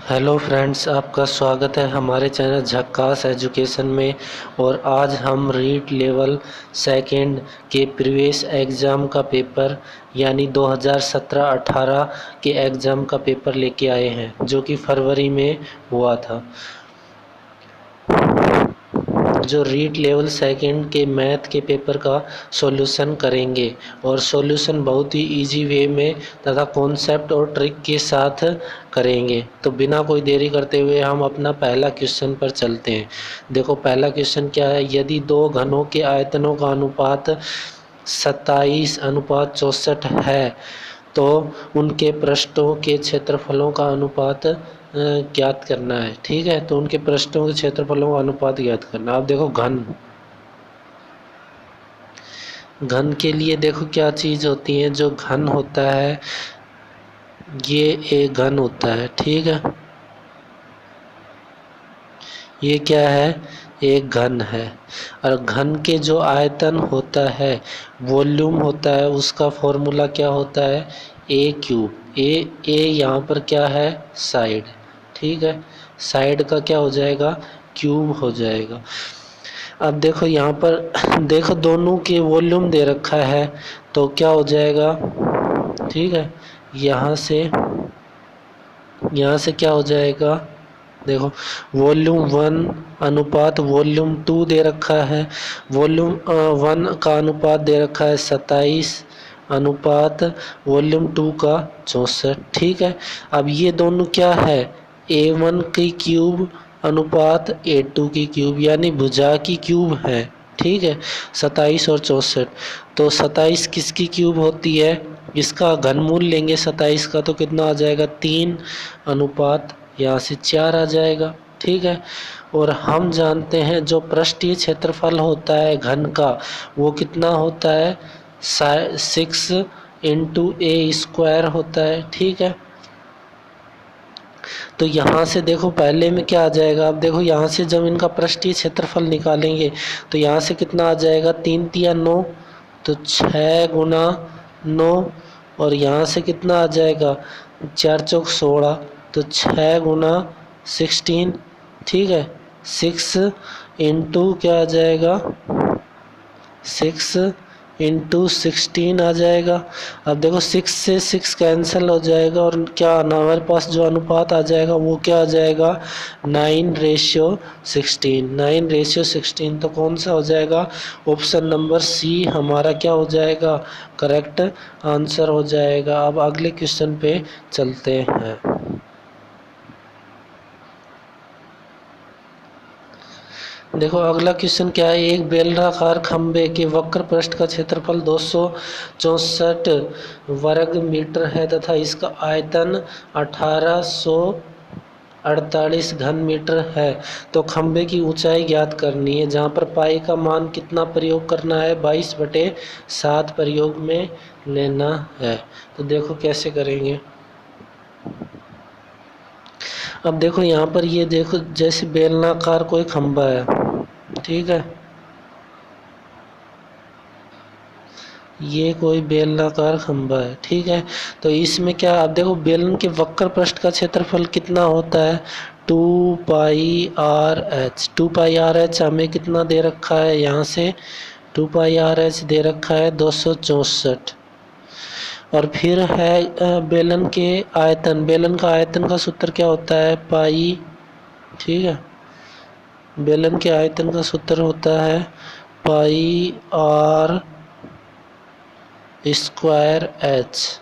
Hello friends, आपका स्वागत है हमारे चैनल झक्कास एजुकेशन में। और आज हम रीट लेवल सेकंड के प्रीवियस एग्ज़ाम का पेपर यानी 2017-18 के एग्ज़ाम का पेपर लेके आए हैं, जो कि फरवरी में हुआ था। जो रीट लेवल सेकंड के मैथ के पेपर का सॉल्यूशन करेंगे, और सॉल्यूशन बहुत ही इजी वे में तथा कॉन्सेप्ट और ट्रिक के साथ करेंगे। तो बिना कोई देरी करते हुए हम अपना पहला क्वेश्चन पर चलते हैं। देखो पहला क्वेश्चन क्या है। यदि दो घनों के आयतनों का अनुपात 27:64 है तो उनके पृष्ठों के क्षेत्रफलों का अनुपात ज्ञात करना है। ठीक है, तो उनके पृष्ठों के क्षेत्रफलों का अनुपात ज्ञात करना। अब देखो घन के लिए देखो क्या चीज़ होती है। जो घन होता है ये एक घन होता है। ठीक है, ये क्या है, एक घन है। और घन के जो आयतन होता है, वॉल्यूम होता है, उसका फॉर्मूला क्या होता है, ए क्यूब। ए यहाँ पर क्या है, साइड। ठीक है, साइड का क्या हो जाएगा, क्यूब हो जाएगा। अब देखो यहाँ पर देखो दोनों के वॉल्यूम दे रखा है, तो क्या हो जाएगा। ठीक है, यहाँ से क्या हो जाएगा, देखो वॉल्यूम 1 अनुपात वॉल्यूम 2 दे रखा है। वॉल्यूम 1 का अनुपात दे रखा है 27 अनुपात वॉल्यूम 2 का 64। ठीक है, अब ये दोनों क्या है, A1 की क्यूब अनुपात A2 की क्यूब, यानी भुजा की क्यूब है। ठीक है, 27 और 64। तो 27 किसकी क्यूब होती है, इसका घनमूल लेंगे 27 का, तो कितना आ जाएगा, 3 अनुपात यहाँ से 4 आ जाएगा। ठीक है, और हम जानते हैं जो पृष्ठीय क्षेत्रफल होता है घन का, वो कितना होता है, 6 × A² होता है। ठीक है, तो यहाँ से देखो पहले में क्या आ जाएगा। अब देखो यहाँ से जब इनका पृष्ठीय क्षेत्रफल निकालेंगे तो यहाँ से कितना आ जाएगा, 3 × 9, तो 6 × 9, और यहाँ से कितना आ जाएगा, 4 × 4 = 16, तो 6 × 16। ठीक है, 6 × क्या आ जाएगा, 6 × 16 आ जाएगा। अब देखो 6 से 6 कैंसिल हो जाएगा, और क्या हमारे पास जो अनुपात आ जाएगा वो क्या आ जाएगा, 9:16। 9:16, तो कौन सा हो जाएगा, ऑप्शन नंबर सी हमारा क्या हो जाएगा, करेक्ट आंसर हो जाएगा। अब अगले क्वेश्चन पे चलते हैं। देखो अगला क्वेश्चन क्या है। एक बेलनाकार खंभे के वक्र पृष्ठ का क्षेत्रफल 264 वर्ग मीटर है तथा इसका आयतन 1848 घन मीटर है। तो खंभे की ऊंचाई ज्ञात करनी है, जहाँ पर पाई का मान कितना प्रयोग करना है, 22/7 प्रयोग में लेना है। तो देखो कैसे करेंगे। अब देखो यहाँ पर ये देखो जैसे बेलनाकार कोई खंभा है। ठीक है, ये कोई बेलनाकार खंभा है। ठीक है, तो इसमें क्या, अब देखो बेलन के वक्र पृष्ठ का क्षेत्रफल कितना होता है, 2πRh। 2πRh हमें कितना दे रखा है, यहाँ से 2πRh दे रखा है 264। और फिर है बेलन के आयतन। बेलन का आयतन का सूत्र क्या होता है, पाई। ठीक है, बेलन के आयतन का सूत्र होता है πr² h।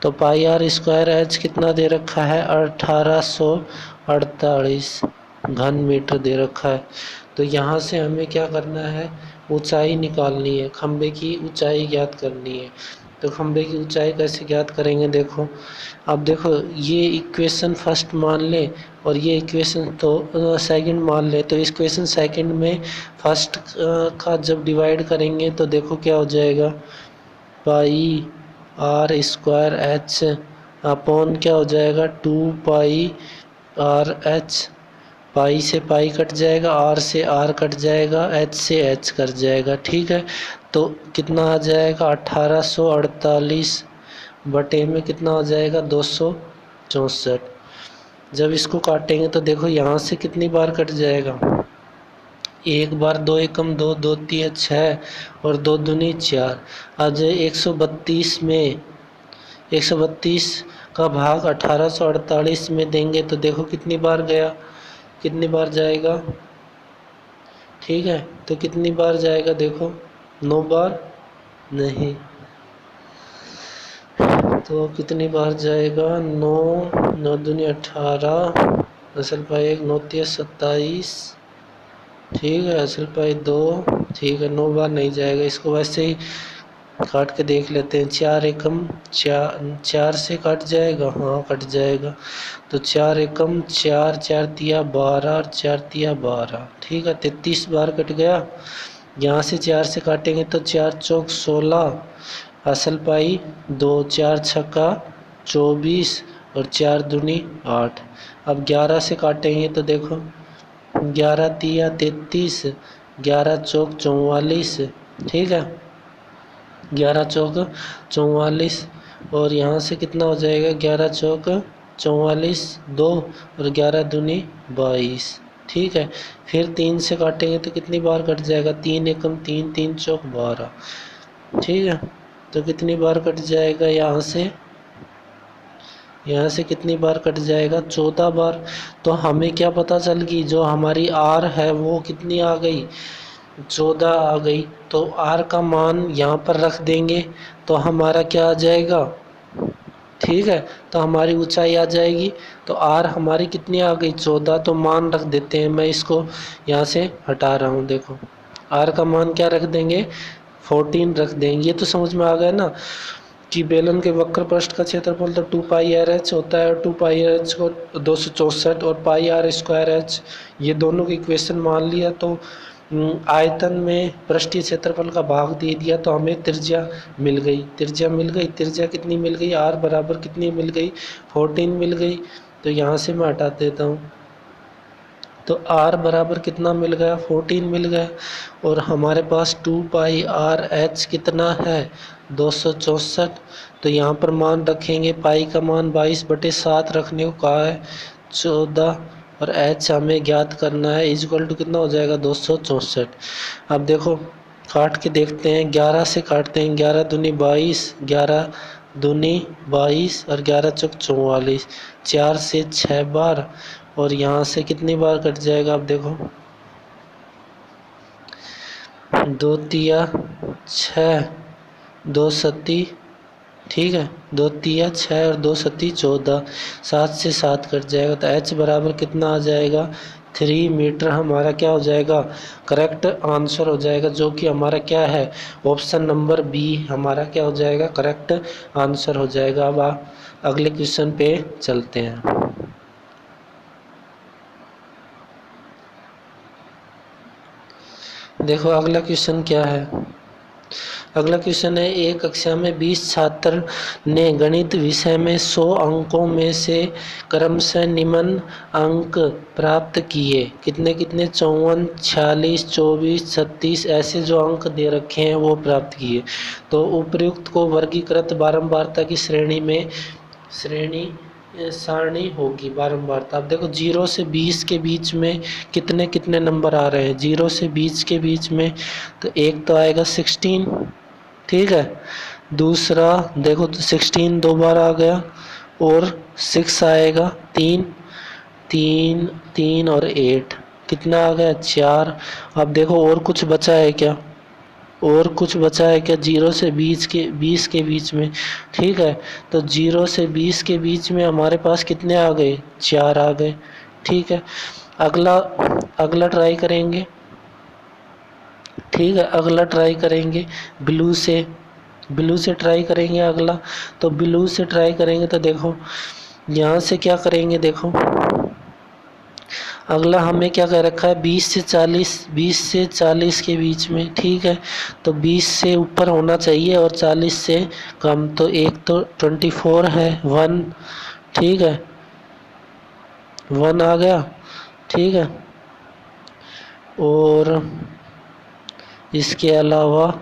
तो πr² h कितना दे रखा है, 1848 घन मीटर दे रखा है। तो यहाँ से हमें क्या करना है, ऊंचाई निकालनी है, खंभे की ऊंचाई ज्ञात करनी है। तो खंभे की ऊंचाई कैसे ज्ञात करेंगे, देखो अब देखो ये इक्वेशन फर्स्ट मान ले और ये इक्वेशन तो सेकंड मान ले। तो इस इक्वेशन सेकंड में फर्स्ट का जब डिवाइड करेंगे तो देखो क्या हो जाएगा, πr² h अपॉन क्या हो जाएगा, 2πRh। पाई से पाई कट जाएगा, आर से आर कट जाएगा, एच से एच कट जाएगा। ठीक है, तो कितना आ जाएगा, 1848 बटे में कितना आ जाएगा, 264। जब इसको काटेंगे तो देखो यहाँ से कितनी बार कट जाएगा, एक बार, दो एकम दो, दो तिया 6 और दो दूनी 4। आज 132 में 132 का भाग 1848 में देंगे तो देखो कितनी बार गया, कितनी बार जाएगा। ठीक है, तो कितनी बार जाएगा देखो, 9 बार नहीं, तो कितनी बार जाएगा, 9, 9 दूनी 18, असल पाई 1, 9 तिया 27, ठीक है, असल पाई 2, ठीक है, 9 बार नहीं जाएगा। इसको वैसे ही काट के देख लेते हैं, 4 एकम 4 से कट जाएगा, हाँ कट जाएगा, तो 4 एकम 4, 4 तिया 12 और 4 तिया 12, ठीक है, 33 बार कट गया। यहाँ से 4 से काटेंगे तो 4 चौक 16, असल पाई 2, 4 छक्का 24 और 4 दूनी 8। अब 11 से काटेंगे तो देखो 11 तिया 33, 11 चौक 44, ठीक है, 11 चौक 44 और यहाँ से कितना हो जाएगा, 11 चौक 44, 2 और 11 दूनी 22, ठीक है। फिर 3 से काटेंगे तो कितनी बार कट जाएगा, 3 एकम 3, 3 चौक 12, ठीक है, तो कितनी बार कट जाएगा, यहाँ से कितनी बार कट जाएगा, 14 बार। तो हमें क्या पता चल गई, जो हमारी आर है वो कितनी आ गई, 14 आ गई। तो आर का मान यहाँ पर रख देंगे तो हमारा क्या आ जाएगा, ठीक है, तो हमारी ऊंचाई आ जाएगी। तो आर हमारी कितनी आ गई, 14, तो मान रख देते हैं, मैं इसको यहाँ से हटा रहा हूँ। देखो आर का मान क्या रख देंगे, 14 रख देंगे। ये तो समझ में आ गया ना कि बेलन के वक्र पृष्ठ का क्षेत्रफल तो 2 पाई आर एच होता है, 2 पाई आर एच को 264 और पाई आर स्क्वायर एच, ये दोनों की इक्वेशन मान लिया। तो आयतन में पृष्ठीय क्षेत्रफल का भाग दे दिया तो हमें त्रिज्या मिल गई, त्रिज्या कितनी मिल गई, आर बराबर कितनी मिल गई, 14 मिल गई। तो यहाँ से मैं हटा देता हूँ, तो आर बराबर कितना मिल गया, 14 मिल गया। और हमारे पास 2 पाई आर एच कितना है, 264। तो यहाँ पर मान रखेंगे, पाई का मान 22/7 रखने को कहा है, 14, और एच हमें ज्ञात करना है, इक्वल टू कितना हो जाएगा, 264। अब देखो काट के देखते हैं, 11 से काटते हैं, 11 दूनी 22, 11 दूनी 22 और 11 चौक 44, 4 से 6 बार, और यहाँ से कितनी बार कट जाएगा, अब देखो 2 तिया 6, 2 सत्ती, ठीक है, 2 तिया 6 और 2 सत्ती 14, 7 से 7 कट जाएगा। तो एच बराबर कितना आ जाएगा, 3 मीटर हमारा क्या हो जाएगा, करेक्ट आंसर हो जाएगा, जो कि हमारा क्या है, ऑप्शन नंबर बी हमारा क्या हो जाएगा, करेक्ट आंसर हो जाएगा। अब अगले क्वेश्चन पे चलते हैं। देखो अगला क्वेश्चन क्या है, अगला क्वेश्चन है, एक कक्षा में 20 छात्र ने गणित विषय में 100 अंकों में से क्रमशः निम्न अंक प्राप्त किए, कितने कितने, 54, 46, 24, 36, ऐसे जो अंक दे रखे हैं वो प्राप्त किए। तो उपर्युक्त को वर्गीकृत बारंबारता की श्रेणी सारणी होगी बारंबारता। अब देखो 0 से 20 के बीच में कितने कितने नंबर आ रहे हैं, 0 से 20 के बीच में, तो एक तो आएगा 16, ठीक है, दूसरा देखो 16 2 बार आ गया, और 6 आएगा, 3 3 3 और 8 कितना आ गया, 4। अब देखो और कुछ बचा है क्या, और कुछ बचा है क्या, 0 से 20 के बीच में, ठीक है, तो 0 से 20 के बीच में हमारे पास कितने आ गए, 4 आ गए, ठीक है। अगला ट्राई करेंगे, ठीक है, अगला ट्राई करेंगे ब्लू से ट्राई करेंगे अगला। तो ब्लू से ट्राई करेंगे तो देखो यहाँ से क्या करेंगे, देखो अगला हमें क्या कह रखा है, 20 से 40 के बीच में, ठीक है, तो 20 से ऊपर होना चाहिए और 40 से कम। तो एक तो 24 है, 1, ठीक है, 1 आ गया, ठीक है, और इसके अलावा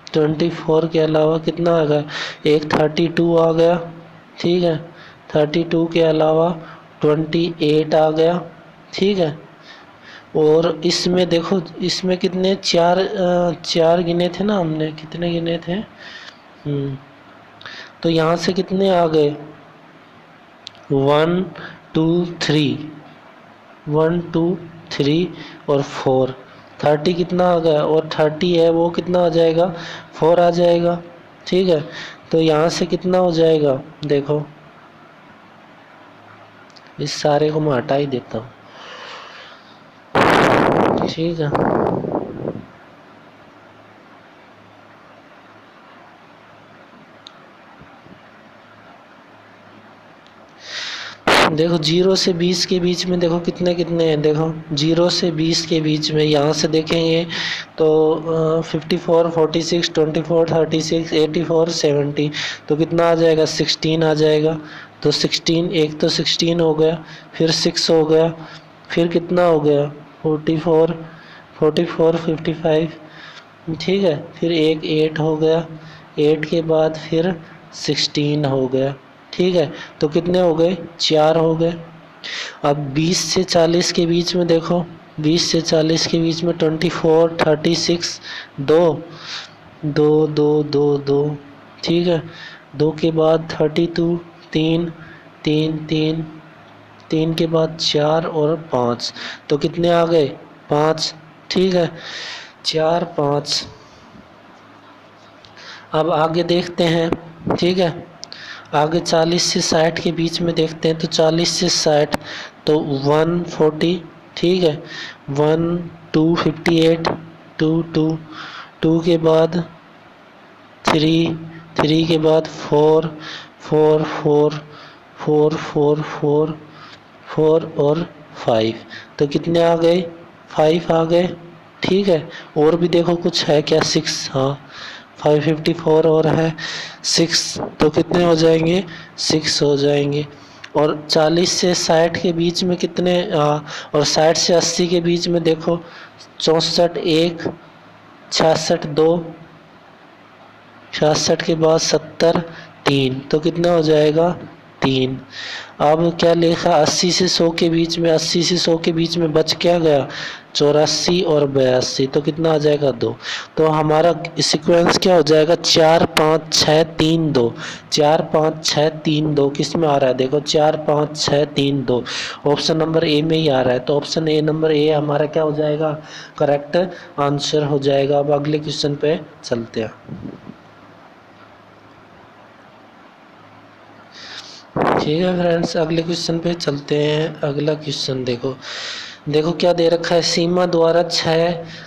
24 के अलावा कितना आ गया, एक 32 आ गया, ठीक है, 32 के अलावा 28 आ गया, ठीक है। और इसमें देखो, इसमें कितने चार गिने थे ना हमने, कितने गिने थे? तो यहाँ से कितने आ गए? 1 2 3, 1 2 3 और 4, 30 कितना आ गया? और 30 है वो कितना आ जाएगा? 4 आ जाएगा, ठीक है। तो यहाँ से कितना हो जाएगा? देखो, इस सारे को मैं हटा ही देता हूँ, ठीक है। देखो 0 से 20 के बीच में देखो कितने कितने हैं। देखो 0 से 20 के बीच में यहाँ से देखेंगे तो 54, 46, 24, 36, 84, 70, तो कितना आ जाएगा? 16 आ जाएगा। तो 16, एक तो 16 हो गया, फिर 6 हो गया, फिर कितना हो गया? 44, 44, 55, ठीक है। फिर एक 8 हो गया, 8 के बाद फिर 16 हो गया, ठीक है। तो कितने हो गए? 4 हो गए। अब 20 से 40 के बीच में देखो, 20 से 40 के बीच में 24, 36, 2 2 2 2 2, ठीक है। 2 के बाद 32, 3 3 3, 3 के बाद 4 और 5, तो कितने आ गए? 5, ठीक है। 4 5। अब आगे देखते हैं, ठीक है। आगे 40 से 60 के बीच में देखते हैं, तो 40 से 60 तो 140, ठीक है। 1 2 58, 2 2 2 के बाद 3 3 के बाद 4 4 4 4 4 4 4 और 5, तो कितने आ गए? 5 आ गए, ठीक है। और भी देखो कुछ है क्या? 6, हाँ 554 और है 6, तो कितने हो जाएंगे? 6 हो जाएंगे। और 40 से 60 के बीच में कितने और 60 से 80 के बीच में देखो, 64 1, 66 2, 66 के बाद 70 3, तो कितना हो जाएगा? 3। अब क्या लिखा? 80 से 100 के बीच में, 80 से 100 के बीच में बच क्या गया? 84 और 82, तो कितना आ जाएगा? 2। तो हमारा सीक्वेंस क्या हो जाएगा? 4 5 6 3 2, 4 5 6 3 2 किस में आ रहा है? देखो 4 5 6 3 2 ऑप्शन नंबर ए में ही आ रहा है, तो ऑप्शन ए नंबर ए हमारा क्या हो जाएगा? करेक्ट आंसर हो जाएगा। अब अगले क्वेश्चन पे चलते हैं, ठीक है फ्रेंड्स। अगले क्वेश्चन पे चलते हैं। अगला क्वेश्चन देखो, देखो क्या दे रखा है। सीमा द्वारा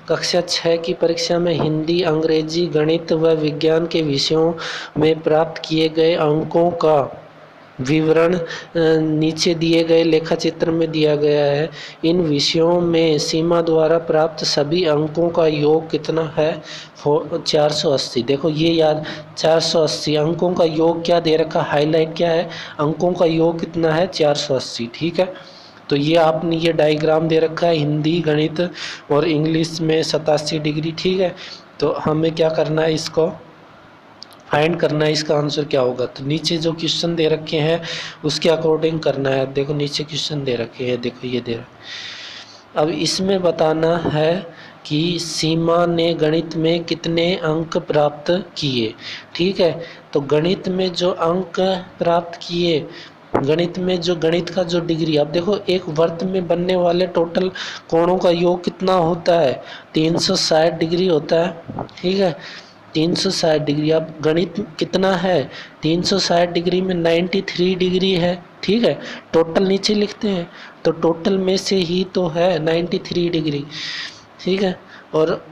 कक्षा 6 की परीक्षा में हिंदी, अंग्रेजी, गणित व विज्ञान के विषयों में प्राप्त किए गए अंकों का विवरण नीचे दिए गए लेखा चित्र में दिया गया है। इन विषयों में सीमा द्वारा प्राप्त सभी अंकों का योग कितना है? 480। देखो ये याद, 480 अंकों का योग क्या दे रखा? हाईलाइट क्या है? अंकों का योग कितना है? 480, ठीक है। तो ये आपने ये डायग्राम दे रखा है, हिंदी, गणित और इंग्लिश में 87 डिग्री, ठीक है। तो हमें क्या करना है? इसको फाइंड करना है, इसका आंसर क्या होगा। तो नीचे जो क्वेश्चन दे रखे हैं उसके अकॉर्डिंग करना है। देखो नीचे क्वेश्चन दे रखे हैं, देखो ये दे रहा। अब इसमें बताना है कि सीमा ने गणित में कितने अंक प्राप्त किए, ठीक है। तो गणित में जो अंक प्राप्त किए, गणित में जो गणित का जो डिग्री, अब देखो एक वर्त में बनने वाले टोटल कोणों का योग कितना होता है? 360 डिग्री होता है, ठीक है। 360 डिग्री। अब गणित कितना है? 360 डिग्री में 93 डिग्री है, ठीक है। टोटल नीचे लिखते हैं, तो टोटल में से ही तो है 93 डिग्री, ठीक है। और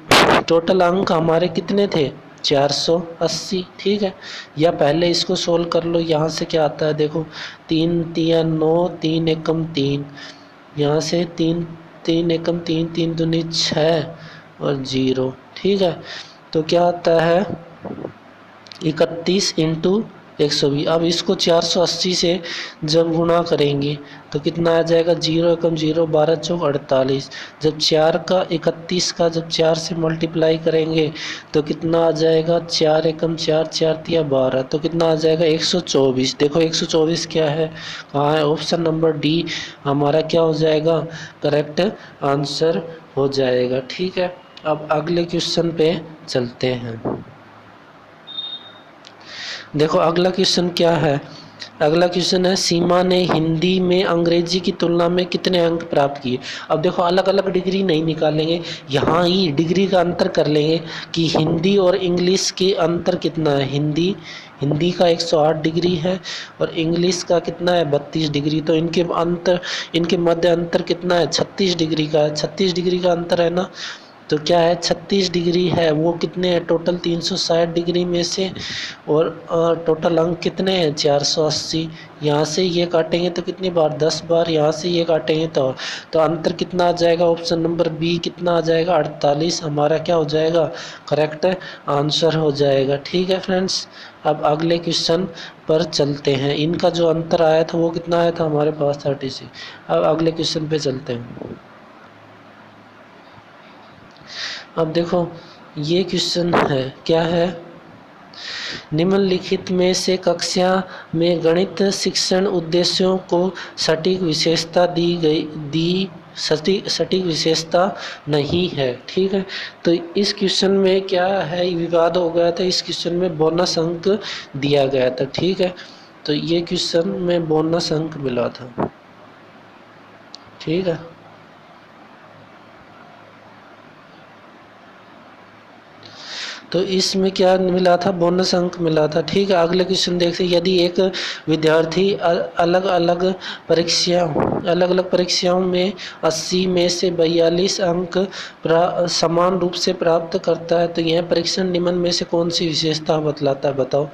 टोटल अंक हमारे कितने थे? 480, ठीक है। या पहले इसको सोल्व कर लो। यहाँ से क्या आता है? देखो 3 3 9, 3 एकम 3, यहाँ से 3 3 एकम 3, 3 दूनी 6 और 0, ठीक है। तो क्या आता है? 31 इंटू 120। अब इसको 480 से जब गुणा करेंगे तो कितना आ जाएगा, 0 एकम 0, 12 चौक 48। जब 4 का 31 का जब 4 से मल्टीप्लाई करेंगे तो कितना आ जाएगा, 4 एकम 4, 4 तिया 12, तो कितना आ जाएगा 124। देखो 124 क्या है, कहाँ है, ऑप्शन नंबर डी हमारा क्या हो जाएगा, करेक्ट आंसर हो जाएगा। ठीक है, अब अगले क्वेश्चन पे चलते हैं। देखो अगला क्वेश्चन क्या है, अगला क्वेश्चन है सीमा ने हिंदी में अंग्रेजी की तुलना में कितने अंक प्राप्त किए। अब देखो अलग अलग डिग्री नहीं निकालेंगे, यहाँ ही डिग्री का अंतर कर लेंगे कि हिंदी और इंग्लिश के अंतर कितना है। हिंदी का 108 डिग्री है और इंग्लिश का कितना है, 32 डिग्री। तो इनके मध्य अंतर कितना है, 36 डिग्री का है। 36 डिग्री का अंतर है ना, तो क्या है 36 डिग्री है। वो कितने हैं, टोटल 360 डिग्री में से, और टोटल अंक कितने हैं 480। यहाँ से ये काटेंगे तो कितनी बार, 10 बार। यहाँ से ये काटेंगे तो अंतर कितना आ जाएगा, ऑप्शन नंबर बी कितना आ जाएगा, 48 हमारा क्या हो जाएगा, करेक्ट आंसर हो जाएगा। ठीक है फ्रेंड्स, अब अगले क्वेश्चन पर चलते हैं। इनका जो अंतर आया था वो कितना आया था हमारे पास, 36। अब अगले क्वेश्चन पे चलते हैं। अब देखो ये क्वेश्चन है, क्या है, निम्नलिखित में से कक्षा में गणित शिक्षण उद्देश्यों को सटीक विशेषता सटीक विशेषता नहीं है। ठीक है, तो इस क्वेश्चन में क्या है, विवाद हो गया था। इस क्वेश्चन में बोनस अंक दिया गया था। ठीक है, तो ये क्वेश्चन में बोनस अंक मिला था। ठीक है, तो इसमें क्या मिला था, बोनस अंक मिला था। ठीक है, अगले क्वेश्चन देखते हैं। यदि एक विद्यार्थी अलग अलग परीक्षाओं में 80 में से 42 अंक समान रूप से प्राप्त करता है तो यह परीक्षण निम्न में से कौन सी विशेषता बतलाता है, बताओ।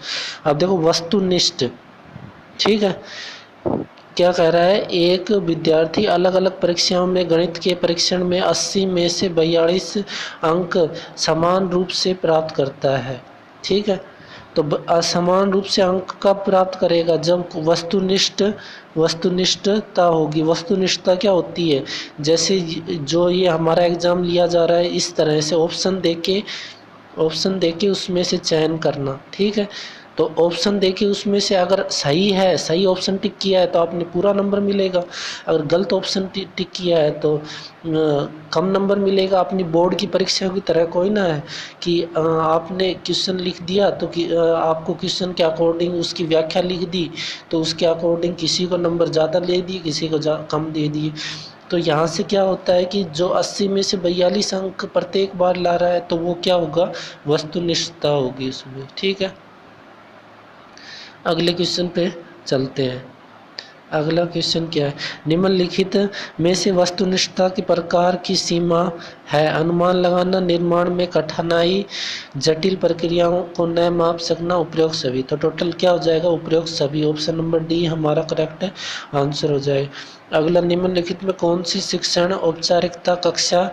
अब देखो वस्तुनिष्ठ, ठीक है, क्या कह रहा है, एक विद्यार्थी अलग अलग परीक्षाओं में गणित के परीक्षण में 80 में से 42 अंक समान रूप से प्राप्त करता है। ठीक है, तो असमान रूप से अंक कब प्राप्त करेगा, जब वस्तुनिष्ठता होगी। वस्तुनिष्ठता क्या होती है, जैसे जो ये हमारा एग्जाम लिया जा रहा है इस तरह से ऑप्शन देके उसमें से चयन करना। ठीक है, तो ऑप्शन देखिए उसमें से अगर सही ऑप्शन टिक किया है तो आपने पूरा नंबर मिलेगा। अगर गलत ऑप्शन टिक किया है तो कम नंबर मिलेगा। अपनी बोर्ड की परीक्षा की तरह कोई ना है कि आपने क्वेश्चन लिख दिया तो कि आपको क्वेश्चन के अकॉर्डिंग उसकी व्याख्या लिख दी तो उसके अकॉर्डिंग किसी को नंबर ज़्यादा ले दिए, किसी को कम दे दिए। तो यहाँ से क्या होता है कि जो 80 में से 42 अंक प्रत्येक बार ला रहा है तो वो क्या होगा, वस्तुनिष्ठता होगी उसमें। ठीक है, अगले क्वेश्चन पे चलते हैं। अगला क्वेश्चन क्या है, निम्नलिखित में से वस्तुनिष्ठता के प्रकार की सीमा है। अनुमान लगाना, निर्माण में कठिनाई, जटिल प्रक्रियाओं को न माप सकना, उपयोग सभी। तो टोटल क्या हो जाएगा, उपयोग सभी। ऑप्शन नंबर डी हमारा करेक्ट आंसर हो जाएगा। अगला, निम्नलिखित में कौन सी शिक्षण औपचारिकता कक्षा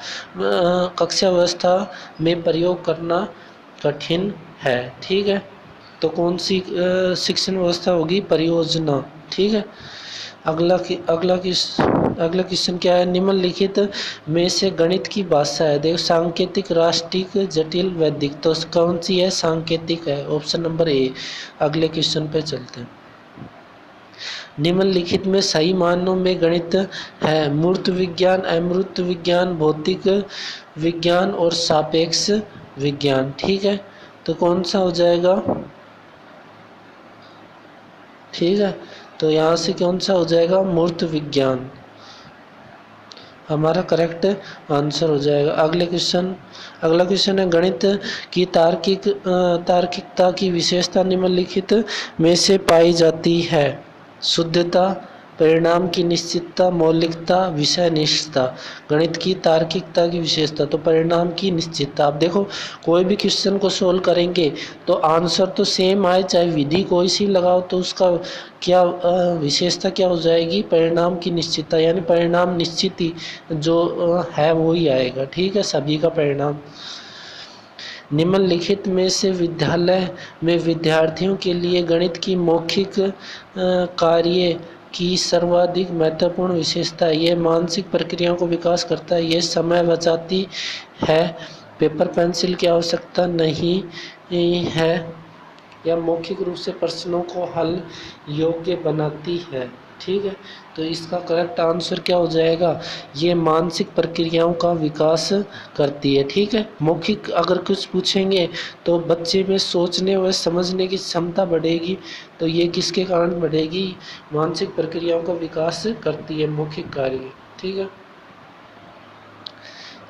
व्यवस्था में प्रयोग करना कठिन है। ठीक है, तो कौन सी शिक्षण व्यवस्था होगी, परियोजना। ठीक है, अगला क्वेश्चन क्या है, निम्नलिखित में से गणित की भाषा है। देखो सांकेतिक, राष्ट्रिक, जटिल, वैदिक। तो कौन सी है, सांकेतिक है, ऑप्शन नंबर ए। अगले क्वेश्चन पे चलते हैं। निम्नलिखित में सही मानों में गणित है। मूर्त विज्ञान, अमूर्त विज्ञान, भौतिक विज्ञान और सापेक्ष विज्ञान। ठीक है, तो कौन सा हो जाएगा, ठीक है, तो यहाँ से कौन सा हो जाएगा, मूर्त विज्ञान हमारा करेक्ट आंसर हो जाएगा। अगला क्वेश्चन है, गणित की तार्किकता की विशेषता निम्नलिखित में से पाई जाती है। शुद्धता, परिणाम की निश्चितता, मौलिकता, विषय निष्ठता। गणित की तार्किकता की विशेषता, तो परिणाम की निश्चितता। अब देखो कोई भी क्वेश्चन को सोल्व करेंगे तो आंसर तो सेम आए, चाहे विधि कोई सी लगाओ, तो उसका क्या विशेषता क्या हो जाएगी, परिणाम की निश्चितता, यानी परिणाम निश्चित ही जो है वो ही आएगा। ठीक है, सभी का परिणाम। निम्नलिखित में से विद्यालय में विद्यार्थियों के लिए गणित की मौखिक कार्य की सर्वाधिक महत्वपूर्ण विशेषता है। ये मानसिक प्रक्रियाओं को विकास करता है, ये समय बचाती है, पेपर पेंसिल की आवश्यकता नहीं है, या मौखिक रूप से प्रश्नों को हल योग्य बनाती है। ठीक है, तो इसका करेक्ट आंसर क्या हो जाएगा, ये मानसिक प्रक्रियाओं का विकास करती है। ठीक है, मौखिक अगर कुछ पूछेंगे तो बच्चे में सोचने व समझने की क्षमता बढ़ेगी, तो ये किसके कारण बढ़ेगी, मानसिक प्रक्रियाओं का विकास करती है मौखिक कार्य। ठीक है,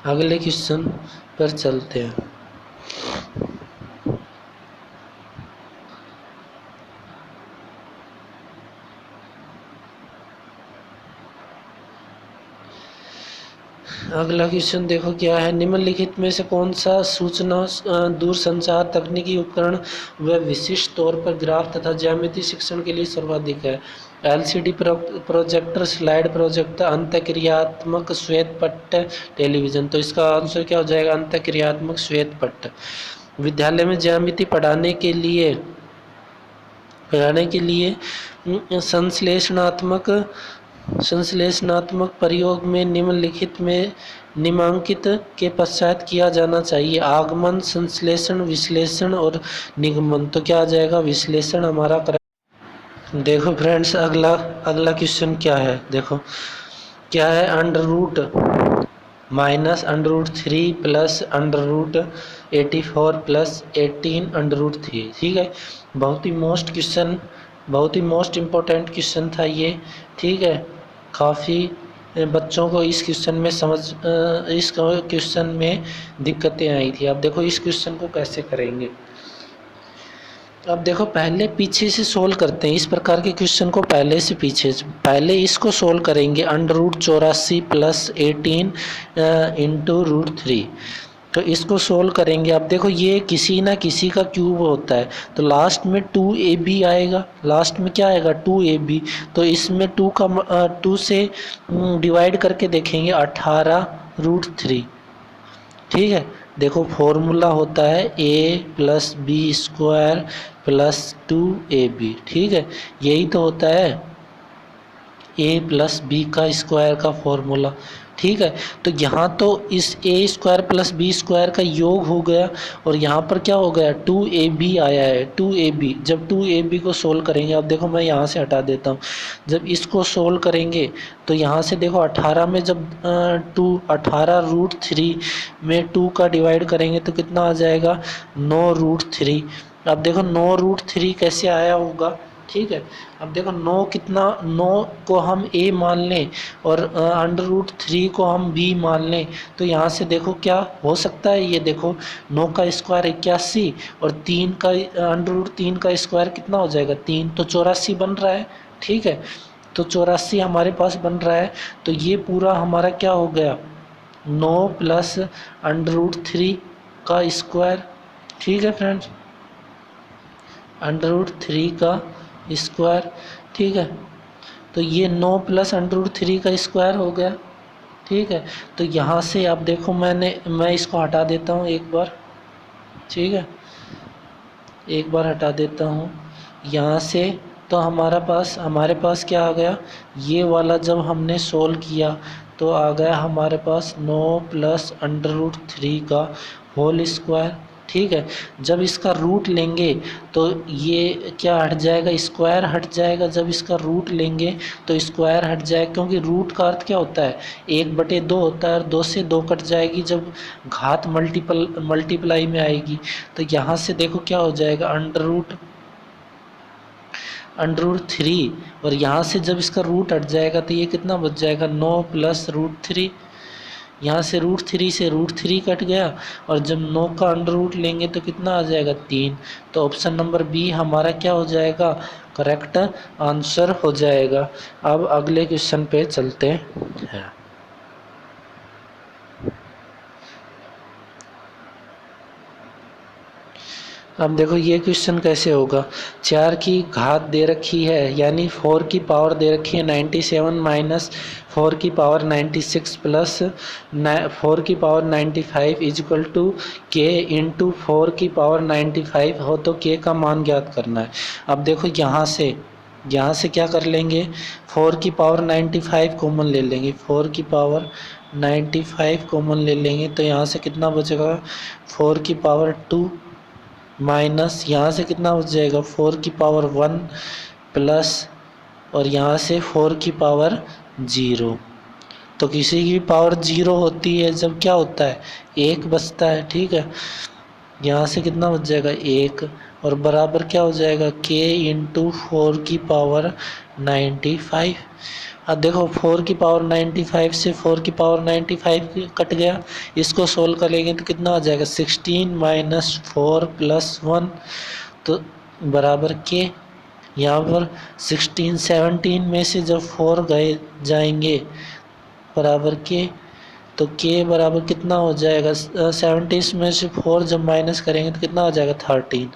अगले क्वेश्चन पर चलते हैं। अगला क्वेश्चन देखो क्या है, निम्नलिखित में से कौन सा सूचना दूरसंचार तकनीकी उपकरण व विशिष्ट तौर पर ग्राफ तथा ज्यामिति शिक्षण के लिए सर्वाधिक है। एलसीडी प्रोजेक्टर, स्लाइड प्रोजेक्टर, अंतःक्रियात्मक श्वेत पट्ट, टेलीविजन। तो इसका आंसर क्या हो जाएगा, अंतःक्रियात्मक श्वेत पट्ट। विद्यालय में ज्यामिति पढ़ाने के लिए संश्लेषणात्मक प्रयोग में निम्नलिखित में निम्नांकित के पश्चात किया जाना चाहिए। आगमन, संश्लेषण, विश्लेषण और निगमन। तो क्या आ जाएगा, विश्लेषण हमारा करेक्ट। देखो फ्रेंड्स, अगला क्वेश्चन क्या है, देखो क्या है, अंडर रूट -√3 प्लस √84 प्लस 18 √3। ठीक है, बहुत ही मोस्ट इम्पोर्टेंट क्वेश्चन था ये। ठीक है, काफ़ी बच्चों को इस क्वेश्चन में दिक्कतें आई थी। अब देखो इस क्वेश्चन को कैसे करेंगे। अब देखो पहले पीछे से सोल्व करते हैं, इस प्रकार के क्वेश्चन को पहले इसको सोल्व करेंगे। √84 प्लस 18 इंटू √3, तो इसको सोल्व करेंगे। अब देखो ये किसी ना किसी का क्यूब होता है, तो लास्ट में 2ab आएगा, लास्ट में क्या आएगा 2ab। तो इसमें 2 से डिवाइड करके देखेंगे 18√3। ठीक है, देखो फॉर्मूला होता है a + b² + 2ab। ठीक है, यही तो होता है a + b² का फॉर्मूला। ठीक है, तो यहाँ तो इस a² + b² का योग हो गया, और यहाँ पर क्या हो गया 2ab आया है, 2ab। जब 2ab को सोल्व करेंगे, अब देखो मैं यहाँ से हटा देता हूँ, जब इसको सोल्व करेंगे तो यहाँ से देखो 18 में जब 18√3 में 2 का डिवाइड करेंगे तो कितना आ जाएगा 9√3। अब देखो 9√3 कैसे आया होगा। ठीक है, अब देखो 9 को हम a मान लें और √3 को हम b मान लें, तो यहाँ से देखो क्या हो सकता है, ये देखो 9 का स्क्वायर 81 और 3 का √3 का स्क्वायर कितना हो जाएगा 3, तो 84 बन रहा है। ठीक है, तो 84 हमारे पास बन रहा है, तो ये पूरा हमारा क्या हो गया 9 प्लस √3 का स्क्वायर। ठीक है फ्रेंड्स, √3 का स्क्वायर। ठीक है, तो ये 9 प्लस √3 का स्क्वायर हो गया। ठीक है, तो यहाँ से आप देखो मैं इसको हटा देता हूँ एक बार। ठीक है, एक बार हटा देता हूँ यहाँ से, तो हमारे पास क्या आ गया, ये वाला जब हमने सोल्व किया तो आ गया हमारे पास 9 प्लस √3 का होल स्क्वायर। ठीक है, जब इसका रूट लेंगे तो ये क्या हट जाएगा, स्क्वायर हट जाएगा। जब इसका रूट लेंगे तो स्क्वायर हट जाएगा, क्योंकि रूट का अर्थ क्या होता है 1/2 होता है, और 2 से 2 कट जाएगी जब घात मल्टीप्लाई में आएगी। तो यहाँ से देखो क्या हो जाएगा √3, और यहाँ से जब इसका रूट हट जाएगा तो ये कितना बच जाएगा 9 प्लस √3। यहाँ से √3 से √3 कट गया, और जब 9 का अंडर लेंगे तो कितना आ जाएगा 3। तो ऑप्शन नंबर बी हमारा क्या हो जाएगा, करेक्ट आंसर हो जाएगा। अब अगले क्वेश्चन पे चलते हैं। अब देखो ये क्वेश्चन कैसे होगा। 4 की घात दे रखी है, यानी 4 की पावर दे रखी है 97 माइनस 4 की पावर 96 प्लस 4 की पावर 95 इजक्वल टू के इंटू 4 की पावर 95 हो, तो के का मान ज्ञात करना है। अब देखो यहाँ से क्या कर लेंगे, 4 की पावर 95 कॉमन ले लेंगे, 4 की पावर 95 कॉमन ले लेंगे, तो यहाँ से कितना बचेगा 4 की पावर 2 माइनस यहाँ से कितना बच जाएगा 4 की पावर 1 प्लस और यहाँ से 4 की पावर 0। तो किसी की पावर 0 होती है जब क्या होता है 1 बचता है, ठीक है। यहाँ से कितना बच जाएगा 1 और बराबर क्या हो जाएगा k इंटू 4 की पावर 95। अब देखो 4 की पावर 95 से 4 की पावर 95 कट गया, इसको सोल्व करेंगे तो कितना हो जाएगा 16 माइनस 4 प्लस 1, तो बराबर के। यहाँ पर 16 17 में से जब 4 गए जाएंगे बराबर के, तो के बराबर कितना हो जाएगा 70 में से 4 जब माइनस करेंगे तो कितना हो जाएगा 13।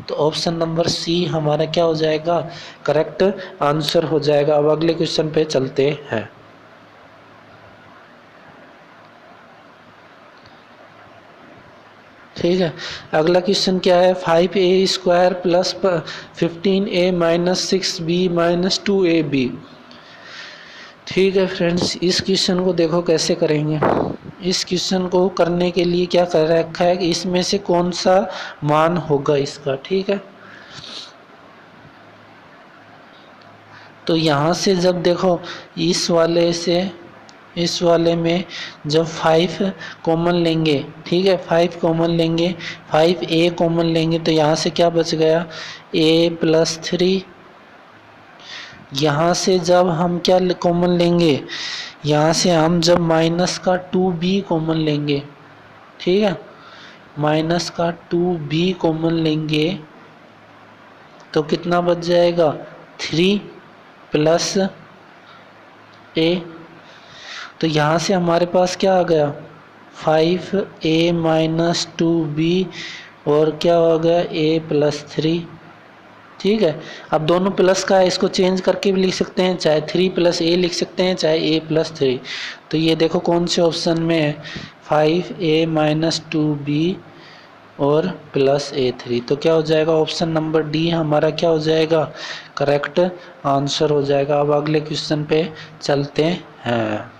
तो ऑप्शन नंबर सी हमारा क्या हो जाएगा करेक्ट आंसर हो जाएगा। अब अगले क्वेश्चन पे चलते हैं। ठीक है, अगला क्वेश्चन क्या है 5a square plus 15a minus 6b minus 2ab। ठीक है फ्रेंड्स, इस क्वेश्चन को देखो कैसे करेंगे। इस क्वेश्चन को करने के लिए क्या कर रखा है कि इसमें से कौन सा मान होगा इसका, ठीक है। तो यहाँ से जब देखो इस वाले में जब 5 कॉमन लेंगे, ठीक है, 5 कॉमन लेंगे, 5a कॉमन लेंगे, तो यहाँ से क्या बच गया a प्लस 3। यहाँ से जब हम क्या कॉमन लेंगे, यहाँ से हम जब माइनस का 2b कॉमन लेंगे, ठीक है, माइनस का 2b कॉमन लेंगे तो कितना बच जाएगा 3 प्लस a। तो यहाँ से हमारे पास क्या आ गया 5a माइनस 2b और क्या हो गया a प्लस 3। ठीक है, अब दोनों प्लस का है, इसको चेंज करके भी लिख सकते हैं, चाहे 3 प्लस a लिख सकते हैं, चाहे a प्लस 3। तो ये देखो कौन से ऑप्शन में है 5a माइनस 2b और प्लस a3। तो क्या हो जाएगा ऑप्शन नंबर डी हमारा क्या हो जाएगा करेक्ट आंसर हो जाएगा। अब अगले क्वेश्चन पे चलते हैं।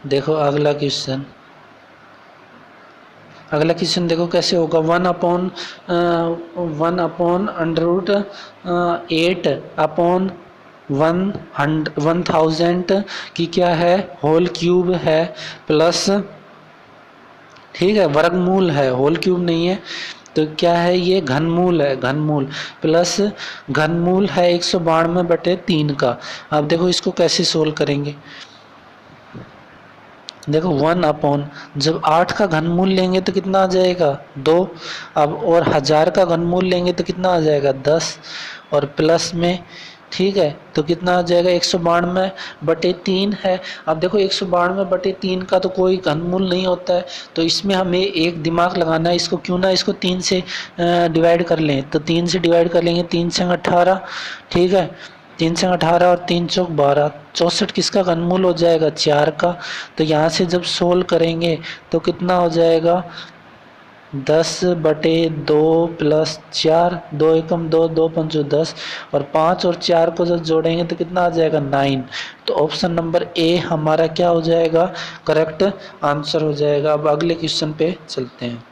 देखो अगला क्वेश्चन देखो कैसे होगा 1 अपॉन अंडर रूट 8 अपॉन 1000 की क्या है होल क्यूब है प्लस, ठीक है, वर्गमूल है, होल क्यूब नहीं है, तो क्या है ये घनमूल है, घनमूल प्लस घनमूल है 192/3 का। अब देखो इसको कैसे सोल्व करेंगे। देखो 1 अपॉन जब 8 का घनमूल लेंगे तो कितना आ जाएगा 2, अब और 1000 का घनमूल लेंगे तो कितना आ जाएगा 10 और प्लस में, ठीक है, तो कितना आ जाएगा 192/3 है। अब देखो 192/3 का तो कोई घनमूल नहीं होता है, तो इसमें हमें एक दिमाग लगाना है, इसको क्यों ना इसको 3 से डिवाइड कर लें, तो 3 से डिवाइड कर लेंगे, 3 से 18, ठीक है, 3 से 18 और 3 चौक 12, 64 किसका घनमूल हो जाएगा 4 का। तो यहाँ से जब सोल्व करेंगे तो कितना हो जाएगा 10/2 प्लस 4, 2 एकम 2, 2 पंचो 10 और 5 और 4 को जब जोड़ेंगे तो कितना आ जाएगा 9। तो ऑप्शन नंबर ए हमारा क्या हो जाएगा करेक्ट आंसर हो जाएगा। अब अगले क्वेश्चन पे चलते हैं।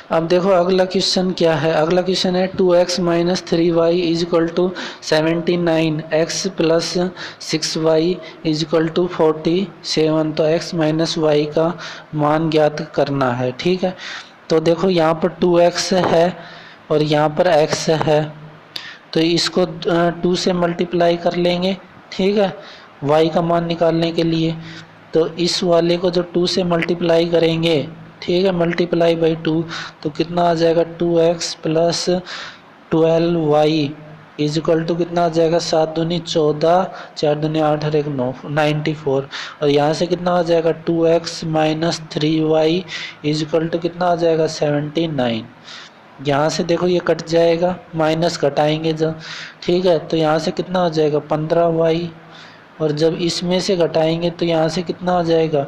अब देखो अगला क्वेश्चन क्या है, अगला क्वेश्चन है 2x minus 3y is equal to 79, x plus 6y is equal to 47। तो x माइनस y का मान ज्ञात करना है, ठीक है। तो देखो यहाँ पर 2x है और यहाँ पर x है, तो इसको 2 से मल्टीप्लाई कर लेंगे, ठीक है, y का मान निकालने के लिए। तो इस वाले को जो 2 से मल्टीप्लाई करेंगे, ठीक है, ×2 तो कितना आ जाएगा 2x plus 12y is equal to कितना आ जाएगा 7 दूनी 14, 4 दूनी 8 और 1 9, 94। और यहाँ से कितना आ जाएगा 2x minus 3y is equal to कितना आ जाएगा 79। यहाँ से देखो ये कट जाएगा, माइनस घटाएंगे जब, ठीक है, तो यहाँ से कितना आ जाएगा 15y। और जब इसमें से घटाएंगे तो यहाँ से कितना आ जाएगा,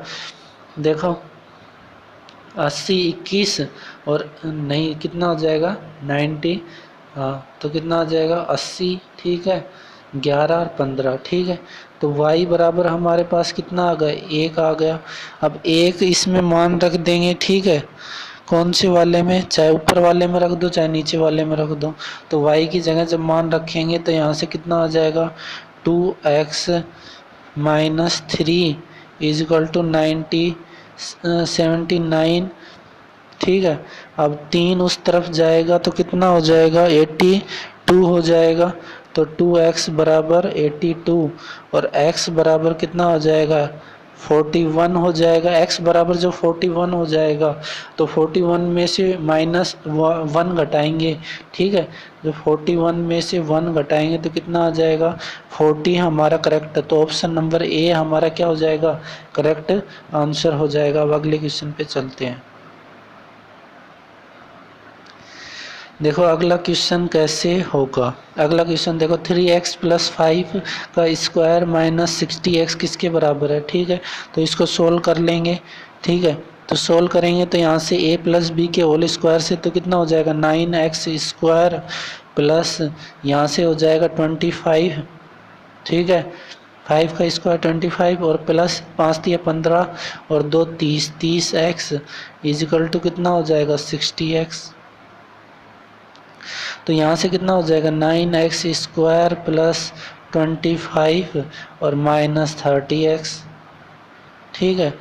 देखो 80 21 और नहीं कितना हो जाएगा 90, हाँ तो कितना आ जाएगा 80, ठीक है, 11 और 15, ठीक है। तो y बराबर हमारे पास कितना आ गया 1 आ गया। अब 1 इसमें मान रख देंगे, ठीक है, कौन से वाले में, चाहे ऊपर वाले में रख दो चाहे नीचे वाले में रख दो। तो y की जगह जब मान रखेंगे तो यहाँ से कितना आ जाएगा 2x minus 3 is equal to 79, ठीक है। अब 3 उस तरफ जाएगा तो कितना हो जाएगा 82 हो जाएगा। तो 2x बराबर 82 और x बराबर कितना हो जाएगा 41 हो जाएगा। x बराबर जो 41 हो जाएगा तो 41 में से माइनस 1 घटाएंगे, ठीक है, जो 41 में से 1 घटाएंगे तो कितना आ जाएगा 40 हमारा करेक्ट है। तो ऑप्शन नंबर ए हमारा क्या हो जाएगा करेक्ट आंसर हो जाएगा। अब अगले क्वेश्चन पे चलते हैं। देखो अगला क्वेश्चन कैसे होगा। अगला क्वेश्चन देखो 3x प्लस 5 का स्क्वायर माइनस 60x किसके बराबर है, ठीक है। तो इसको सोल्व कर लेंगे, ठीक है। तो सोल्व करेंगे तो यहाँ से a प्लस बी के होल स्क्वायर से तो कितना हो जाएगा 9x स्क्वायर प्लस यहाँ से हो जाएगा 25, ठीक है, 5 का स्क्वायर 25 और प्लस 5 दिया 15 और 2 30, 30x इज इक्वल टू कितना हो जाएगा 60x। तो यहाँ से कितना हो जाएगा 9x स्क्वायर प्लस 25 और माइनस 30x, ठीक है।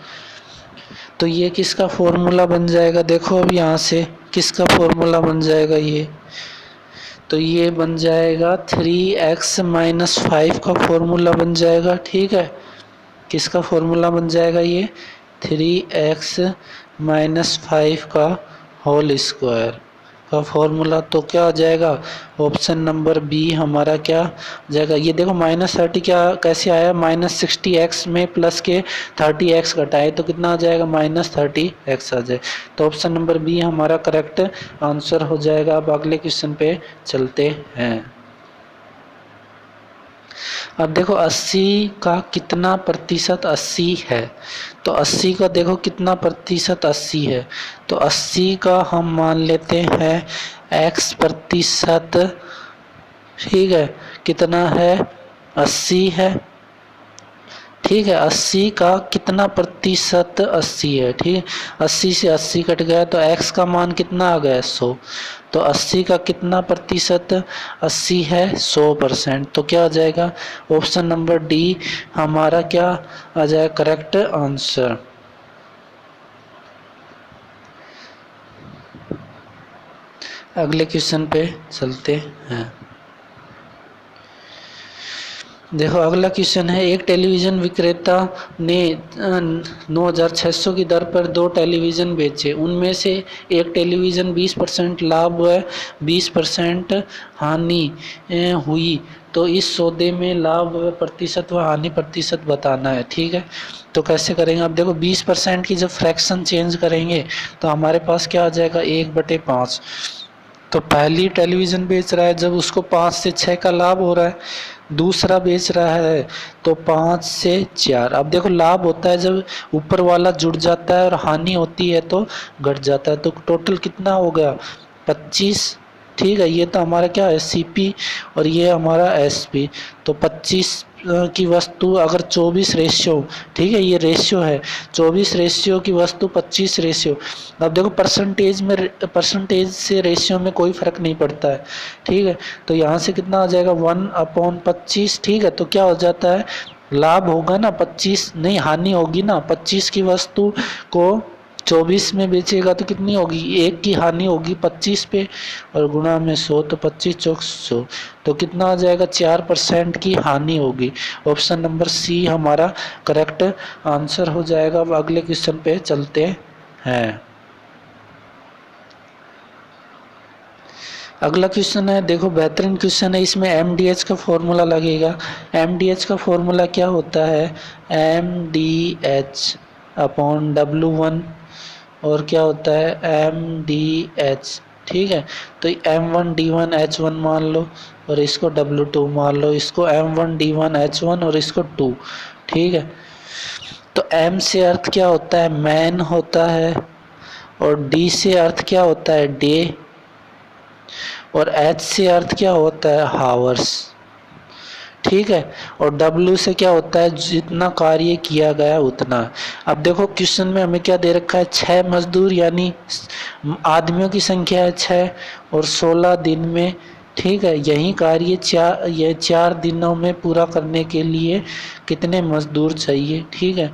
तो ये किसका फॉर्मूला बन जाएगा, देखो अब यहाँ से किसका फॉर्मूला बन जाएगा ये, तो ये बन जाएगा 3x माइनस 5 का फॉर्मूला बन जाएगा, ठीक है। किसका फॉर्मूला बन जाएगा ये 3x माइनस 5 का होल स्क्वायर का फॉर्मूला। तो क्या आ जाएगा ऑप्शन नंबर बी हमारा क्या जाएगा। ये देखो माइनस 30 क्या कैसे आया, माइनस 60x में प्लस के 30x घटाए तो कितना आ जाएगा माइनस 30x आ जाए। तो ऑप्शन नंबर बी हमारा करेक्ट आंसर हो जाएगा। अब अगले क्वेश्चन पे चलते हैं। अब देखो 80 का कितना प्रतिशत 80 है, तो 80 का देखो कितना प्रतिशत 80 है, तो 80 का हम मान लेते हैं x प्रतिशत, ठीक है, कितना है 80 है, ठीक है। 80 का कितना प्रतिशत 80 है, ठीक है, 80 से 80 कट गया तो x का मान कितना आ गया 100। तो 80 का कितना प्रतिशत 80 है 100%। तो क्या आ जाएगा ऑप्शन नंबर डी हमारा क्या आ जाएगा करेक्ट आंसर। अगले क्वेश्चन पे चलते हैं। देखो अगला क्वेश्चन है, एक टेलीविज़न विक्रेता ने 9,600 की दर पर 2 टेलीविज़न बेचे, उनमें से एक टेलीविज़न 20% लाभ व 20% हानि हुई, तो इस सौदे में लाभ व प्रतिशत व हानि प्रतिशत बताना है, ठीक है। तो कैसे करेंगे, अब देखो 20% की जब फ्रैक्शन चेंज करेंगे तो हमारे पास क्या आ जाएगा 1/5। तो पहली टेलीविज़न बेच रहा है जब उसको 5 से 6 का लाभ हो रहा है, दूसरा बेच रहा है तो 5 से 4। अब देखो लाभ होता है जब ऊपर वाला जुड़ जाता है और हानि होती है तो घट जाता है। तो टोटल कितना हो गया 25, ठीक है। ये तो हमारा क्या है सीपी और ये हमारा एसपी। तो 25 की वस्तु अगर 24 रेशियो, ठीक है, ये रेशियो है 24 रेशियो की वस्तु 25 रेशियो। अब देखो परसेंटेज से रेशियो में कोई फर्क नहीं पड़ता है, ठीक है। तो यहाँ से कितना आ जाएगा 1/25, ठीक है। तो क्या हो जाता है लाभ होगा ना 25, नहीं हानि होगी ना, 25 की वस्तु को 24 में बेचेगा तो कितनी होगी 1 की हानि होगी 25 पे और गुणा में 100, तो 25 चौक 100, तो कितना आ जाएगा 4% की हानि होगी। ऑप्शन नंबर सी हमारा करेक्ट आंसर हो जाएगा। अब अगले क्वेश्चन पे चलते हैं। अगला क्वेश्चन है, देखो बेहतरीन क्वेश्चन है, इसमें MDH का फॉर्मूला लगेगा। MDH का फॉर्मूला क्या होता है, MDH अपॉन W1, और क्या होता है MDH, ठीक है। तो M1D1H1 मान लो, और इसको W2 मान लो, इसको M1D1H1 और इसको 2, ठीक है। तो M से अर्थ क्या होता है, मैन होता है, और D से अर्थ क्या होता है, डे, और H से अर्थ क्या होता है, हावर्स, ठीक है। और W से क्या होता है, जितना कार्य किया गया उतना। अब देखो क्वेश्चन में हमें क्या दे रखा है, 6 मजदूर, यानी आदमियों की संख्या है 6 और 16 दिन में, ठीक है। यही कार्य 4 दिनों में पूरा करने के लिए कितने मजदूर चाहिए, ठीक है।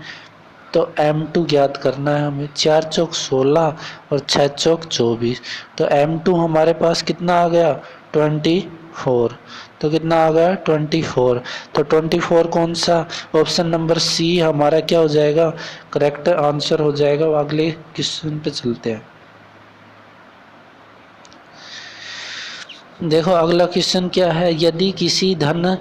तो M2 ज्ञात करना है हमें। 4 चौक 16 और 6 चौक 24, तो M2 हमारे पास कितना आ गया, 24। तो कितना आ गया, 24। तो 24 कौन सा, ऑप्शन नंबर सी हमारा क्या हो जाएगा, करेक्ट आंसर हो जाएगा। अगले क्वेश्चन पे चलते हैं। देखो अगला क्वेश्चन क्या है, यदि किसी धन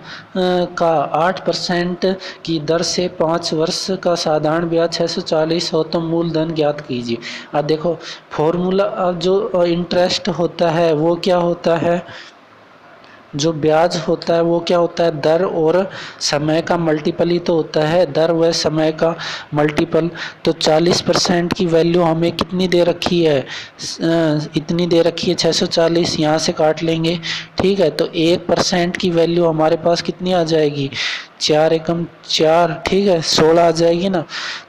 का 8% की दर से 5 वर्ष का साधारण ब्याज 640 हो तो मूलधन ज्ञात कीजिए। अब देखो फॉर्मूला, जो इंटरेस्ट होता है वो क्या होता है, जो ब्याज होता है वो क्या होता है, दर और समय का मल्टीपल ही तो होता है, दर व समय का मल्टीपल। तो 40% की वैल्यू हमें कितनी दे रखी है, इतनी दे रखी है 640, यहाँ से काट लेंगे, ठीक है। तो 1% की वैल्यू हमारे पास कितनी आ जाएगी, 4 एकम 4, ठीक है, 16 आ जाएगी ना।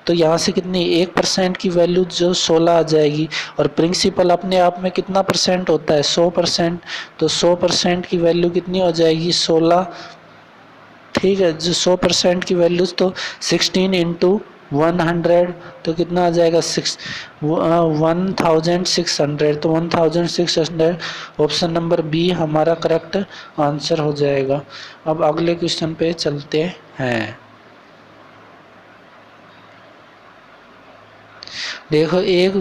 तो यहाँ से कितनी 1% की वैल्यू जो 16 आ जाएगी, और प्रिंसिपल अपने आप में कितना परसेंट होता है, 100%। तो 100% की वैल्यू कितनी हो जाएगी, 16, ठीक है। जो 100% की वैल्यू तो 16 इंटू 100, तो कितना आ जाएगा 1600, तो 1600 ऑप्शन नंबर बी हमारा करेक्ट आंसर हो जाएगा। अब अगले क्वेश्चन पे चलते हैं। देखो एक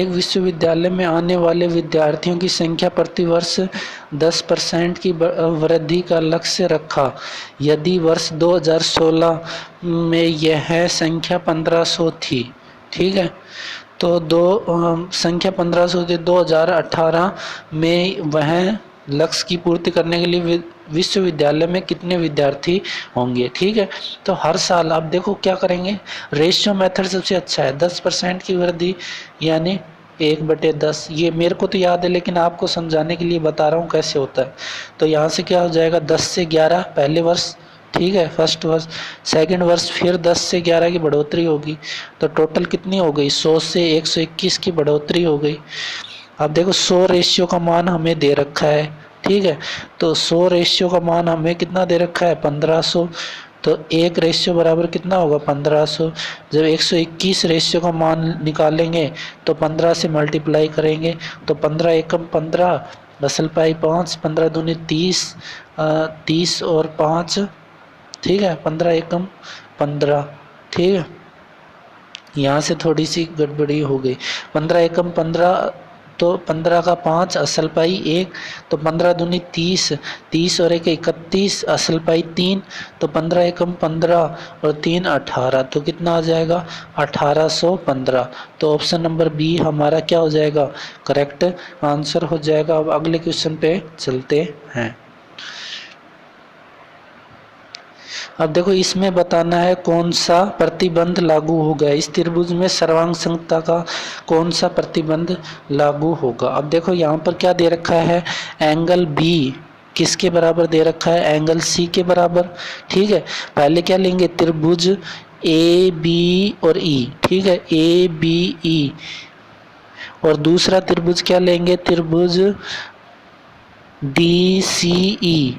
विश्वविद्यालय में आने वाले विद्यार्थियों की संख्या प्रति वर्ष 10% की वृद्धि का लक्ष्य रखा। यदि वर्ष 2016 में यह संख्या 1500 थी, ठीक है। तो संख्या 1500 थी, 2018 में वह लक्ष्य की पूर्ति करने के लिए विश्वविद्यालय में कितने विद्यार्थी होंगे, ठीक है। तो हर साल आप देखो क्या करेंगे, रेशियो मेथड सबसे अच्छा है। 10% की वृद्धि यानी 1/10, ये मेरे को तो याद है लेकिन आपको समझाने के लिए बता रहा हूँ कैसे होता है। तो यहाँ से क्या हो जाएगा, 10 से 11 पहले वर्ष, ठीक है, फर्स्ट वर्ष, सेकंड वर्ष फिर 10 से 11 की बढ़ोतरी होगी। तो टोटल कितनी हो गई, 100 से 121 की बढ़ोतरी हो गई। अब देखो 100 रेशियो का मान हमें दे रखा है, ठीक है। तो 100 रेशियो का मान हमें कितना दे रखा है, 1500। तो 1 रेशियो बराबर कितना होगा, 1500। जब 121 रेशियो का मान निकालेंगे तो 15 से मल्टीप्लाई करेंगे, तो 15 एकम 15, असल पाई 5, 15 दूनी 30, 30 और 5, ठीक है, 15 एकम 15, ठीक है। यहाँ से थोड़ी सी गड़बड़ी हो गई, 15 एकम 15, तो 15 का 5, असल पाई 1, तो 15 दूनी 30, 30 और 1 31, असल पाई 3, तो 15 एकम 15 और 3 18, तो कितना आ जाएगा 1815। तो ऑप्शन नंबर बी हमारा क्या हो जाएगा, करेक्ट आंसर हो जाएगा। अब अगले क्वेश्चन पे चलते हैं। अब देखो इसमें बताना है कौन सा प्रतिबंध लागू होगा, इस त्रिभुज में सर्वांग संगता का कौन सा प्रतिबंध लागू होगा। अब देखो यहाँ पर क्या दे रखा है, एंगल बी किसके बराबर दे रखा है, एंगल सी के बराबर, ठीक है। पहले क्या लेंगे, त्रिभुज ए बी और ई, ठीक है, ए बी ई, और दूसरा त्रिभुज क्या लेंगे, त्रिभुज डी सी ई,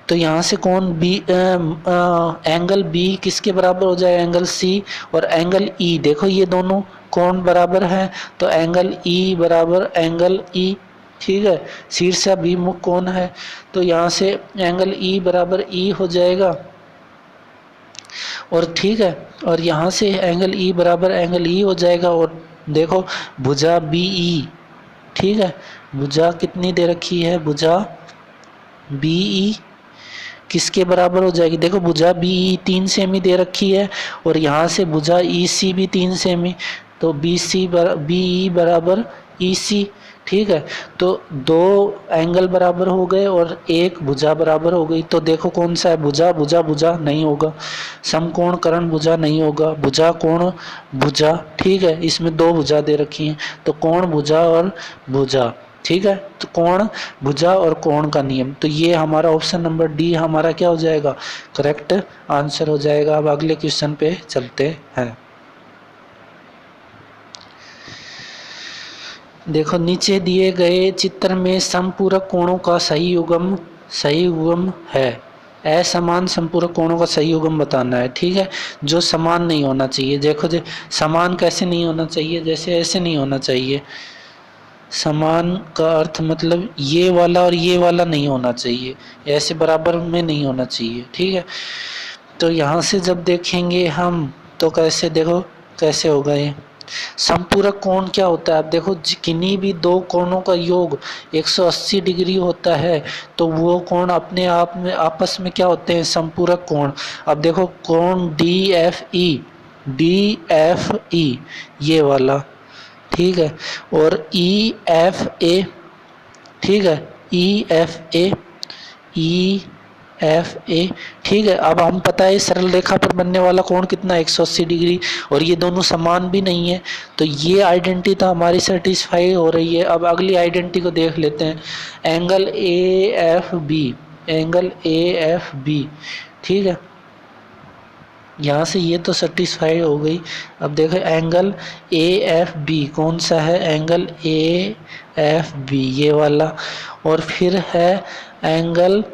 तो यहाँ से कौन बी, एंगल बी किसके बराबर हो जाए, एंगल सी, और एंगल ई, देखो ये दोनों कौन बराबर है, तो एंगल ई बराबर एंगल ई, ठीक है। शीर्ष अभिमुख कौन है, तो यहाँ से एंगल ई बराबर ई हो जाएगा, और ठीक है, और यहाँ से एंगल ई बराबर एंगल ई हो जाएगा। और देखो भुजा बी ई, ठीक है, भुजा कितनी दे रखी है, भुजा बी ई किसके बराबर हो जाएगी, देखो भुजा बी ई 3 सेमी दे रखी है और यहाँ से भुजा ई सी भी 3 सेमी, तो बी ई बराबर ई सी, ठीक है। तो दो एंगल बराबर हो गए और एक भुजा बराबर हो गई। तो देखो कौन सा है, भुजा भुजा भुजा नहीं होगा, समकोण करण भुजा नहीं होगा, भुजा कोण भुजा, ठीक है। इसमें दो भुजा दे रखी हैं, तो कोण भुजा और भुजा, ठीक है। तो कोण भुजा और कोण का नियम, तो ये हमारा ऑप्शन नंबर डी हमारा क्या हो जाएगा, करेक्ट आंसर हो जाएगा। अब अगले क्वेश्चन पे चलते हैं। देखो नीचे दिए गए चित्र में समपूरक कोणों का सही युग्म है। असमान समपूरक कोणों का सही युग्म बताना है, ठीक है, जो समान नहीं होना चाहिए। देखो जो समान कैसे नहीं होना चाहिए, जैसे ऐसे नहीं होना चाहिए। समान का अर्थ मतलब ये वाला और ये वाला नहीं होना चाहिए, ऐसे बराबर में नहीं होना चाहिए, ठीक है। तो यहाँ से जब देखेंगे हम तो कैसे, देखो कैसे होगा ये समपूरक कोण क्या होता है। अब देखो किन्हीं भी दो कोणों का योग 180 डिग्री होता है तो वो कोण अपने आप में आपस में क्या होते हैं, समपूरक कोण। अब देखो कोण डी एफ ई ये वाला, ठीक है, और ई एफ ए, ठीक है, ई एफ ए, ठीक है। अब हम पता है सरल रेखा पर बनने वाला कोण कितना 180 डिग्री, और ये दोनों समान भी नहीं है, तो ये आइडेंटिटी तो हमारी सेटिस्फाई हो रही है। अब अगली आइडेंटिटी को देख लेते हैं, एंगल ए एफ बी, ठीक है। यहाँ से ये तो सेटिस्फाई हो गई। अब देखो एंगल ए एफ बी कौन सा है, एंगल ए एफ बी ये वाला, और फिर है एंगल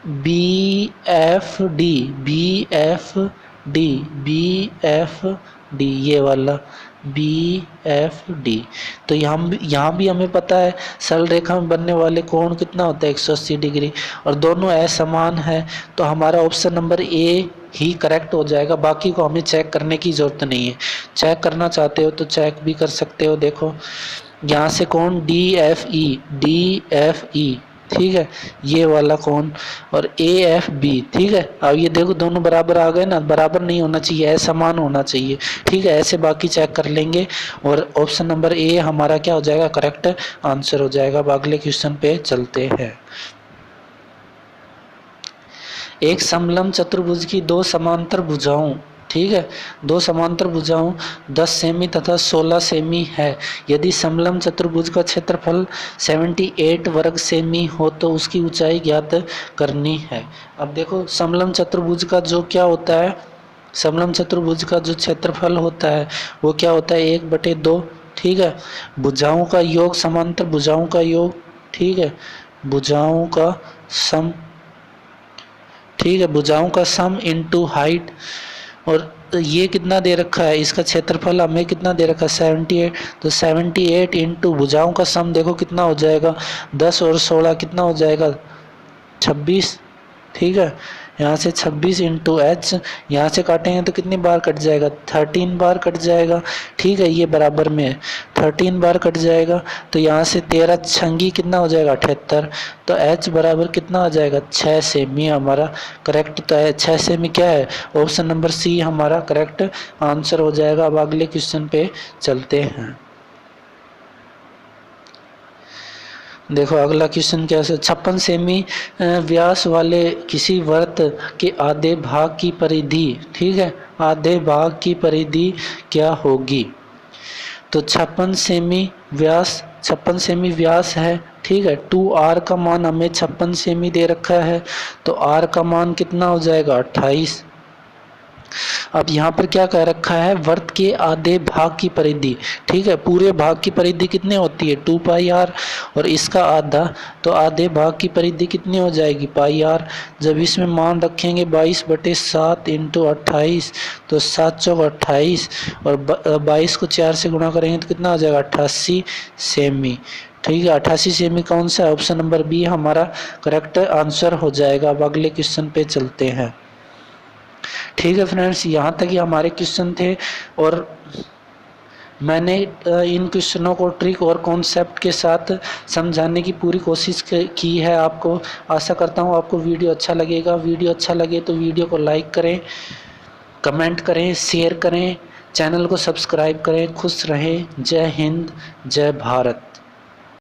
बी एफ डी ये वाला बी एफ डी। तो यहाँ भी हमें पता है सरल रेखा में बनने वाले कोण कितना होता है 180 डिग्री, और दोनों असमान है, तो हमारा option number A he correct हो जाएगा। बाकी को हमें चेक करने की जरूरत नहीं है, चेक करना चाहते हो तो चेक भी कर सकते हो। देखो यहाँ से कोण डी एफ ई, ठीक है, ये वाला कोण, और ए एफ बी, ठीक है। अब ये देखो दोनों बराबर आ गए ना, बराबर नहीं होना चाहिए, असमान होना चाहिए, ठीक है। ऐसे बाकी चेक कर लेंगे और ऑप्शन नंबर ए हमारा क्या हो जाएगा, करेक्ट आंसर हो जाएगा। अब अगले क्वेश्चन पे चलते हैं। एक समलंब चतुर्भुज की दो समांतर भुजाओं, ठीक है, दो समांतर भुजाओं 10 सेमी तथा 16 सेमी है। यदि समलंब चतुर्भुज का क्षेत्रफल 78 वर्ग सेमी हो तो उसकी ऊंचाई ज्ञात करनी है। अब देखो समलंब चतुर्भुज का जो क्या होता है, समलंब चतुर्भुज का जो क्षेत्रफल होता है वो क्या होता है 1/2, ठीक है। भुजाओं का योग, समांतर भुजाओं का योग, ठीक है, भुजाओं का सम, ठीक है, भुजाओं का सम इनटू हाइट, और ये कितना दे रखा है, इसका क्षेत्रफल हमें कितना दे रखा है 78, तो 78 इंटू भुजाओं का सम देखो कितना हो जाएगा 10 और 16 कितना हो जाएगा 26, ठीक है। यहाँ से 26 इंटू एच, यहाँ से काटेंगे तो कितनी बार कट जाएगा 13 बार कट जाएगा, ठीक है, ये बराबर में है 13 बार कट जाएगा। तो यहाँ से 13 छंगी कितना हो जाएगा 78, तो एच बराबर कितना हो जाएगा 6 सेमी हमारा करेक्ट। तो 6 सेमी क्या है, ऑप्शन नंबर सी हमारा करेक्ट आंसर हो जाएगा। अब अगले क्वेश्चन पे चलते हैं। देखो अगला क्वेश्चन क्या है, 56 सेमी व्यास वाले किसी वृत्त के आधे भाग की परिधि, ठीक है, आधे भाग की परिधि क्या होगी। तो 56 सेमी व्यास है, ठीक है। 2r का मान हमें 56 सेमी दे रखा है, तो r का मान कितना हो जाएगा 28। अब यहाँ पर क्या कह रखा है, वृत्त के आधे भाग की परिधि, ठीक है, पूरे भाग की परिधि कितनी होती है 2πr, और इसका आधा, तो आधे भाग की परिधि कितनी हो जाएगी πr। जब इसमें मान रखेंगे 22/7 इंटू 28, तो 7 चौक 28, और 22 को 4 से गुणा करेंगे तो कितना हो जाएगा 88 सेमी, ठीक है। 88 सेमी कौन सा है, ऑप्शन नंबर बी हमारा करेक्ट आंसर हो जाएगा। अब अगले क्वेश्चन पे चलते हैं। ठीक है फ्रेंड्स, यहाँ तक ही हमारे क्वेश्चन थे और मैंने इन क्वेश्चनों को ट्रिक और कॉन्सेप्ट के साथ समझाने की पूरी कोशिश की है आपको। आशा करता हूँ आपको वीडियो अच्छा लगेगा। वीडियो अच्छा लगे तो वीडियो को लाइक करें, कमेंट करें, शेयर करें, चैनल को सब्सक्राइब करें। खुश रहें। जय हिंद, जय भारत।